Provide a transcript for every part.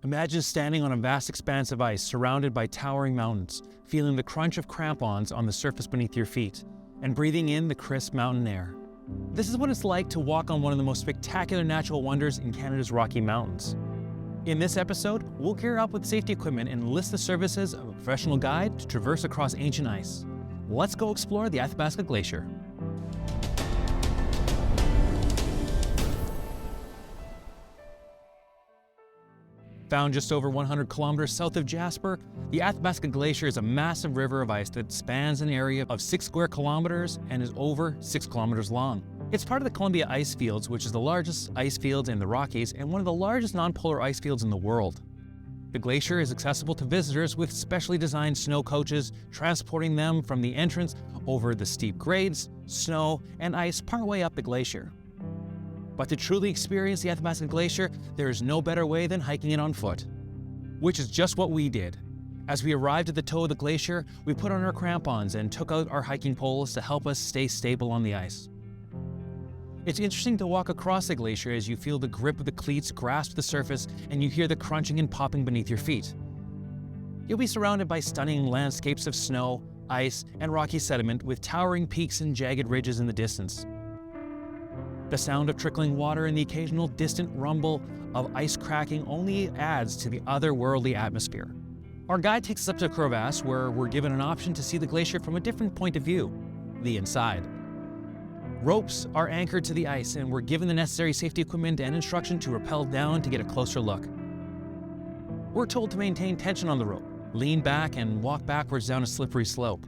Imagine standing on a vast expanse of ice surrounded by towering mountains, feeling the crunch of crampons on the surface beneath your feet, and breathing in the crisp mountain air. This is what it's like to walk on one of the most spectacular natural wonders in Canada's Rocky Mountains. In this episode, we'll gear up with safety equipment and enlist the services of a professional guide to traverse across ancient ice. Let's go explore the Athabasca Glacier. Found just over 100 kilometers south of Jasper, the Athabasca Glacier is a massive river of ice that spans an area of 6 square kilometers and is over 6 kilometers long. It's part of the Columbia Icefields, which is the largest ice fields in the Rockies and one of the largest non-polar ice fields in the world. The glacier is accessible to visitors with specially designed snow coaches, transporting them from the entrance over the steep grades, snow, and ice partway up the glacier. But to truly experience the Athabasca Glacier, there is no better way than hiking it on foot. Which is just what we did. As we arrived at the toe of the glacier, we put on our crampons and took out our hiking poles to help us stay stable on the ice. It's interesting to walk across the glacier as you feel the grip of the cleats grasp the surface and you hear the crunching and popping beneath your feet. You'll be surrounded by stunning landscapes of snow, ice, and rocky sediment with towering peaks and jagged ridges in the distance. The sound of trickling water and the occasional distant rumble of ice cracking only adds to the otherworldly atmosphere. Our guide takes us up to a crevasse where we're given an option to see the glacier from a different point of view, the inside. Ropes are anchored to the ice and we're given the necessary safety equipment and instruction to rappel down to get a closer look. We're told to maintain tension on the rope, lean back and walk backwards down a slippery slope.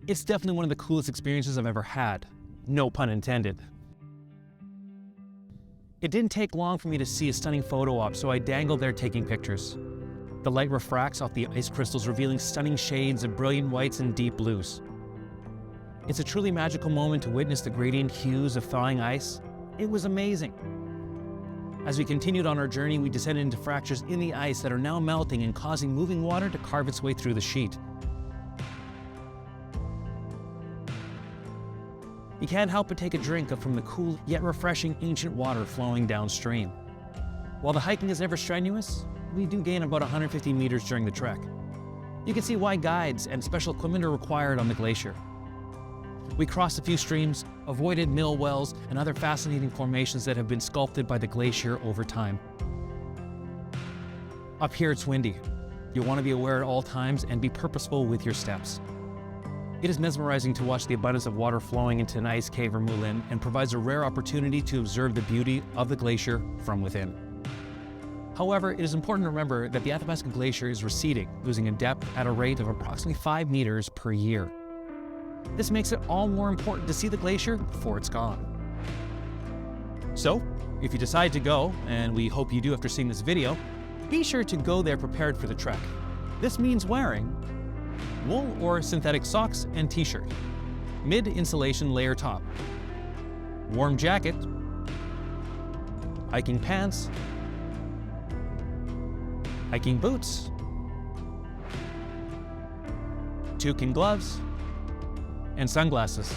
It's definitely one of the coolest experiences I've ever had. No pun intended. It didn't take long for me to see a stunning photo op, so I dangled there taking pictures. The light refracts off the ice crystals, revealing stunning shades of brilliant whites and deep blues. It's a truly magical moment to witness the gradient hues of thawing ice. It was amazing. As we continued on our journey, we descended into fractures in the ice that are now melting and causing moving water to carve its way through the sheet. You can't help but take a drink from the cool yet refreshing ancient water flowing downstream. While the hiking is never strenuous, we do gain about 150 meters during the trek. You can see why guides and special equipment are required on the glacier. We crossed a few streams, avoided mill wells, and other fascinating formations that have been sculpted by the glacier over time. Up here it's windy. You'll want to be aware at all times and be purposeful with your steps. It is mesmerizing to watch the abundance of water flowing into an ice cave or moulin and provides a rare opportunity to observe the beauty of the glacier from within. However, it is important to remember that the Athabasca Glacier is receding, losing in depth at a rate of approximately 5 meters per year. This makes it all more important to see the glacier before it's gone. So, if you decide to go, and we hope you do after seeing this video, be sure to go there prepared for the trek. This means wearing wool or synthetic socks and t-shirt, mid-insulation layer top, warm jacket, hiking pants, hiking boots, Toque Gloves, and sunglasses.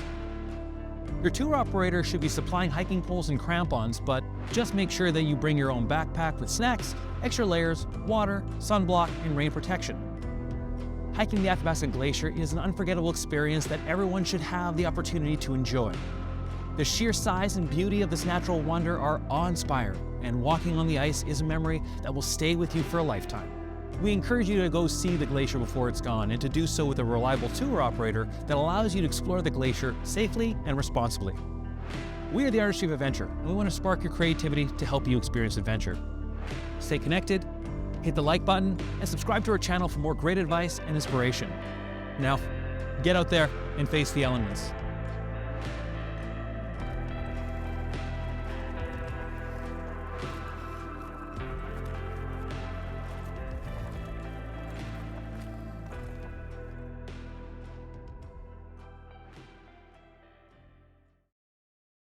Your tour operator should be supplying hiking poles and crampons, but just make sure that you bring your own backpack with snacks, extra layers, water, sunblock, and rain protection. Hiking the Athabasca Glacier is an unforgettable experience that everyone should have the opportunity to enjoy. The sheer size and beauty of this natural wonder are awe-inspiring, and walking on the ice is a memory that will stay with you for a lifetime. We encourage you to go see the glacier before it's gone and to do so with a reliable tour operator that allows you to explore the glacier safely and responsibly. We are the Artistry of Adventure, and we want to spark your creativity to help you experience adventure. Stay connected, hit the like button, and subscribe to our channel for more great advice and inspiration. Now, get out there and face the elements.